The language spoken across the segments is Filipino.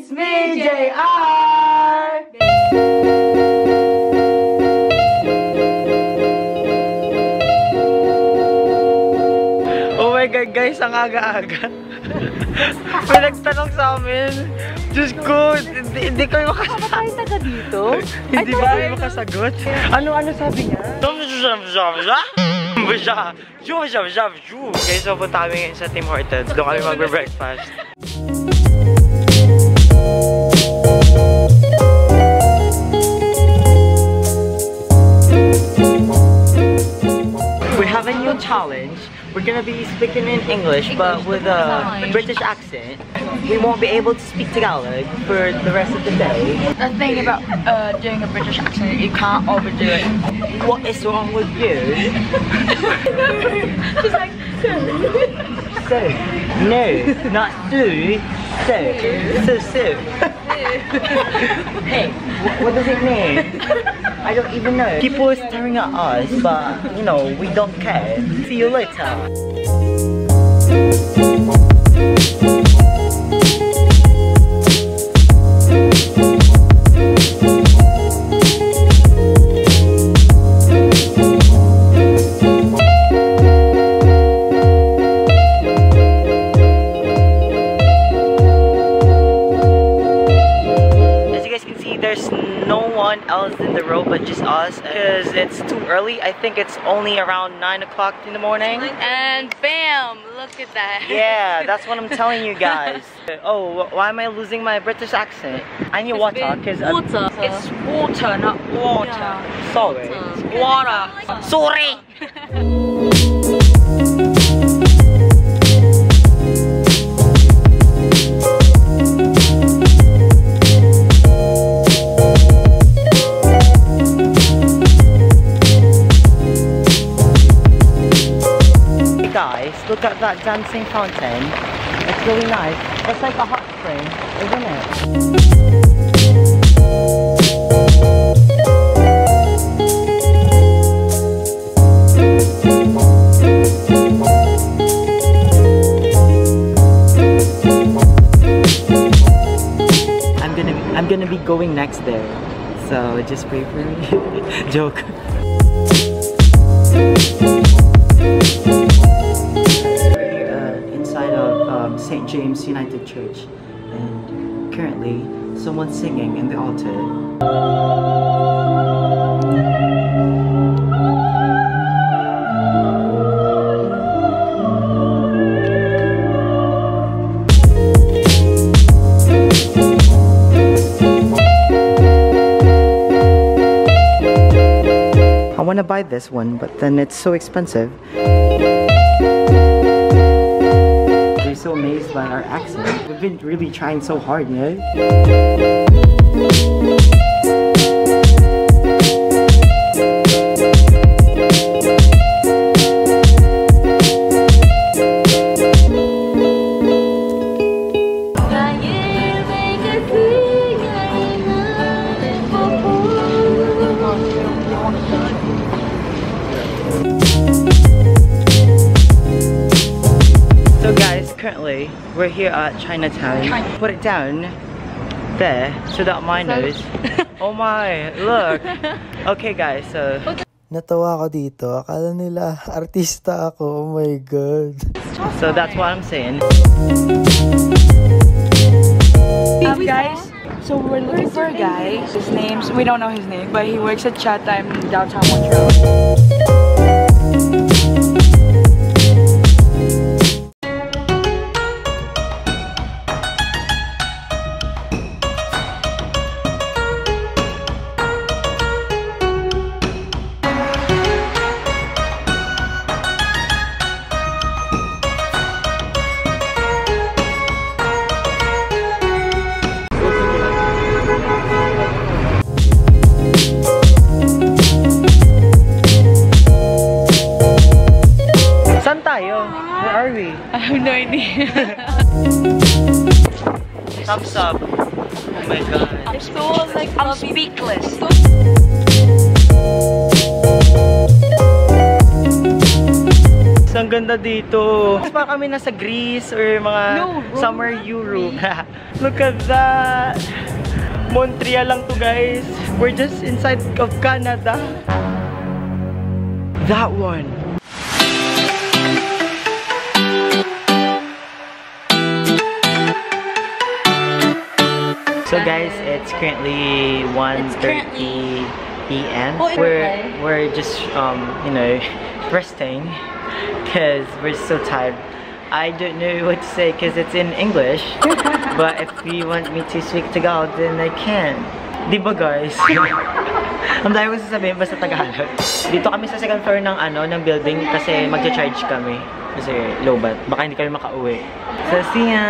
It's me, JR! Oh my God, guys, ang aga-aga. May nagtanong sa amin. Diyos ko, hindi kayo makasagot. Ano tayo taga dito? Hindi ba kayo makasagot? Ano sabi niya? Guys, so punta kami ngayon sa Tim Hortons. Doon kami magbe-breakfast. We have a new challenge. We're gonna be speaking in English, but with a British accent. We won't be able to speak Tagalog for the rest of the day. The thing about doing a British accent, you can't overdo it. What is wrong with you? She's like, So, no, not do. So. Hey, what does it mean? I don't even know. People are staring at us, but you know, we don't care. See you later. There's no one else in the row but just us because it's too early. I think it's only around 9 o'clock in the morning. and bam! Look at that. Yeah, that's what I'm telling you guys. Oh, why am I losing my British accent? I need water because water. It's water, not water. Yeah. Sorry. Water. Sorry. Guys, look at that dancing fountain. It's really nice. It's like a hot spring, isn't it? I'm gonna be going next there. So just pray for me. Joke. St. James United Church, and currently someone's singing in the altar. I want to buy this one, but then it's so expensive. So amazed by our accent. We've been really trying so hard, you know? Currently, we're here at Chinatown. Put it down there so that mine knows. Oh my, look. Okay guys, so natawa ako dito. Akala nila artista ako. Oh my God. So that's what I'm saying. Guys, so we're looking for a guy. His name's, we don't know his name, but he works at Chat Time in downtown Montreal. I have no idea. Thumbs up. Oh my God. I'm so like, I'm speechless. So Ang ganda dito. Parang kami nasa Greece or mga summer Europe. Look at that. Montreal lang to, guys. We're just inside of Canada. That one. So guys, it's currently 1:30 p.m. We're just you know, resting because we're so tired. I don't know what to say because it's in English. But if you want me to speak Tagalog, then I can. Diba guys? Ang dami ko sasabihin basta Tagalog. Dito kami sa second floor ng ng building kasi magcha-charge kami. Kasi low bat. Baka hindi kami makauwi. So see ya!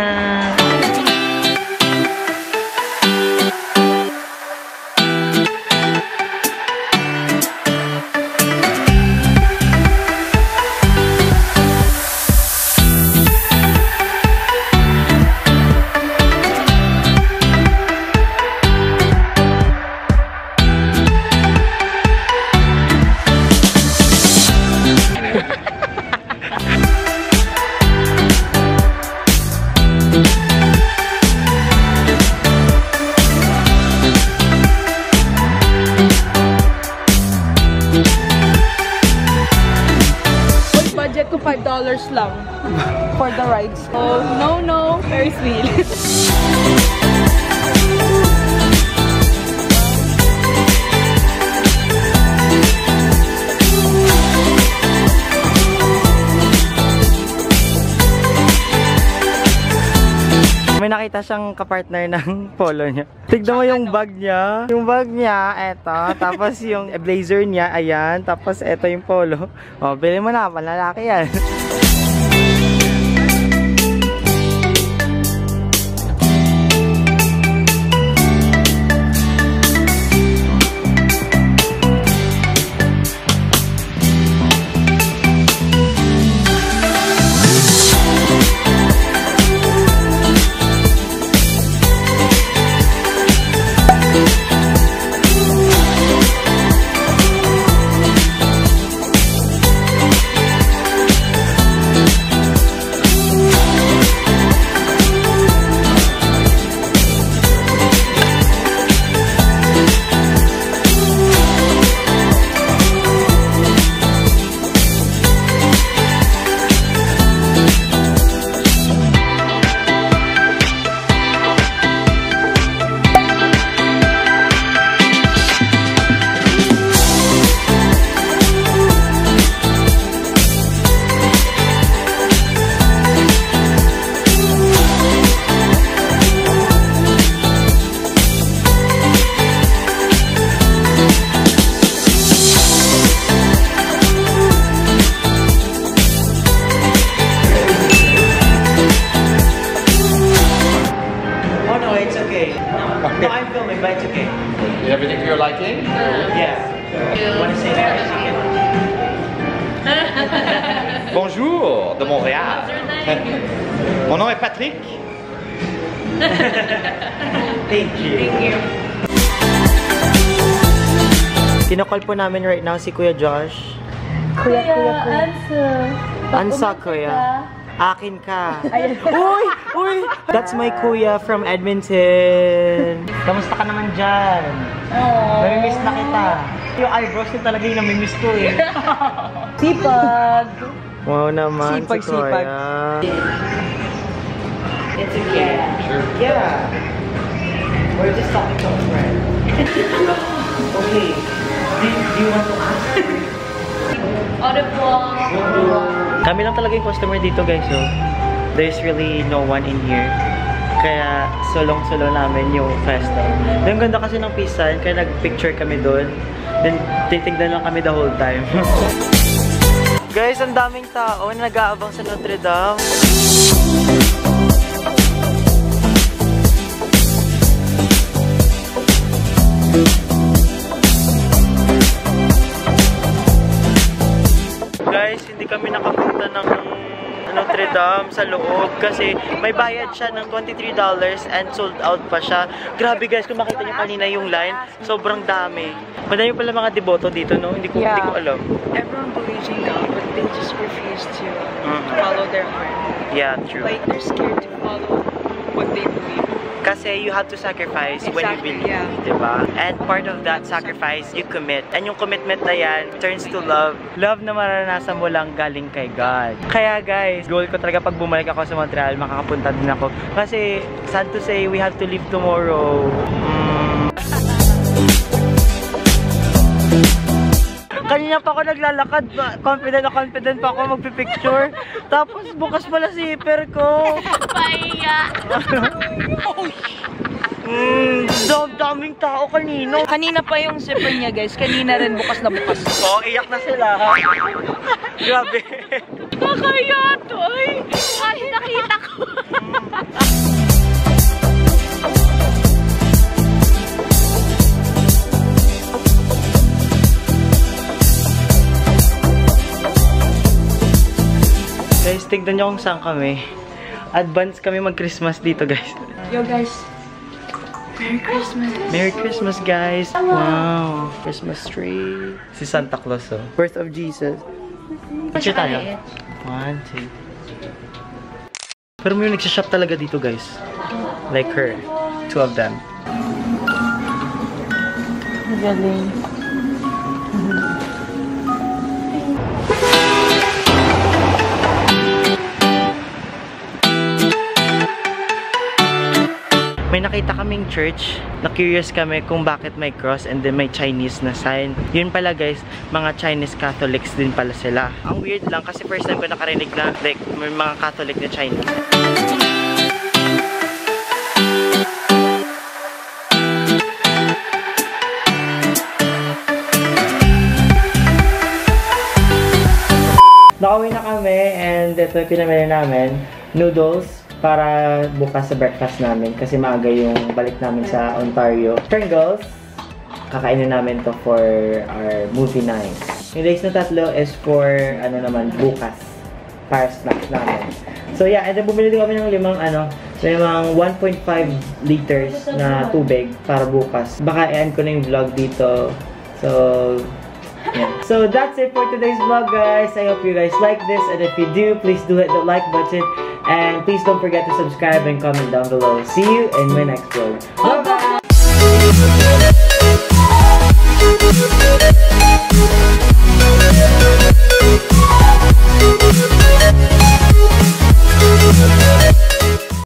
$5 lang for the rides. Oh, no, Ferris wheel. May nakita siyang kapartner ng polo niya. Tignan mo yung bag niya. Yung bag niya, eto. Tapos yung blazer niya, ayan. Tapos eto yung polo. O, bili mo na. Malalaki yan. No, I'm filming, but it's okay. Everything to your liking? Yeah. Want to say that? Bonjour, de Montréal. Mon nom est Patrick. Thank you. Kinokol po namin right now si Kuya Josh. Kuya. Ansa, Kuya? Akin ka. Uy! That's my kuya from Edmonton. Kamusta ka naman dyan? Namimiss na kita. Yung eyebrows niya talaga yung namimiss ko eh. Sipag. Wow naman si Kuya. It's okay. Sure. Yeah. We're just talking to a friend. Okay. Do you want to ask? Kami lang talaga yung customer dito, guys, so there's really no one in here. Kaya solong-solo namin yung festa. Ang ganda kasi ng peace sign, kaya nag-picture kami doon. Then titignan lang kami the whole time. Guys, ang daming tao na nag-aabang sa Notre Dame. Guys, hindi kami nakapunta ng Notre madam sa loob kasi may bayad siya ng $23 and sold out pa siya. Grabe guys, kung makita niyo kanina yung line, sobrang dami. Madami pala mga deboto dito, no? Hindi ko alam. Everyone believes in God, but they just refuse to follow their heart. Yeah, true. Like, they're scared to follow what they believe. Kasi you have to sacrifice when you believe, diba? And part of that sacrifice, you commit. And yung commitment na yan turns to love. Love na maranasan mo lang galing kay God. Kaya guys, goal ko talaga pag bumalik ako sa Montreal, makakapunta din ako. Kasi, sad to say, we have to leave tomorrow. Kanina pa ako naglalakad, confident pa ako magpipicture. Tapos bukas pala si zipper ko. Paiya! Daming tao kanino. Kanina pa yung zipper niya guys, kanina rin bukas na bukas. Oo, iyak na sila. Grabe. Nakaya to ay! Ay, nakita ko. Guys, tignan nyo kung saan kami. Advance kami mag-Christmas dito, guys. Yo, guys. Merry Christmas. Merry Christmas, guys. Wow. Christmas tree. Si Santa Claus, oh. Birth of Jesus. Picture tayo. 1, 2. Pero may nagsashop talaga dito, guys. Like her. 2 of them. Magaling. May nakita kaming church, na-curious kami kung bakit may cross and then may Chinese na sign. Yun pala guys, mga Chinese Catholics din pala sila. Ang weird lang kasi first time ko nakarinig na like may mga Catholic na Chinese. Nakauwi na kami and ito pinamili namin, noodles. Para bukas sa breakfast namin kasi maaga yung balik namin sa Ontario. Pringles, kakainin namin to for our movie night. Yung days na tatlo is for ano naman bukas para snacks namin. So yeah, and then bumili din kami ng limang 1.5 liters na tubig para bukas. Baka i-end ko na yung vlog dito. So yeah. So that's it for today's vlog, guys. I hope you guys like this, and if you do, please do hit the like button. And please don't forget to subscribe and comment down below. See you in my next vlog. Bye-bye!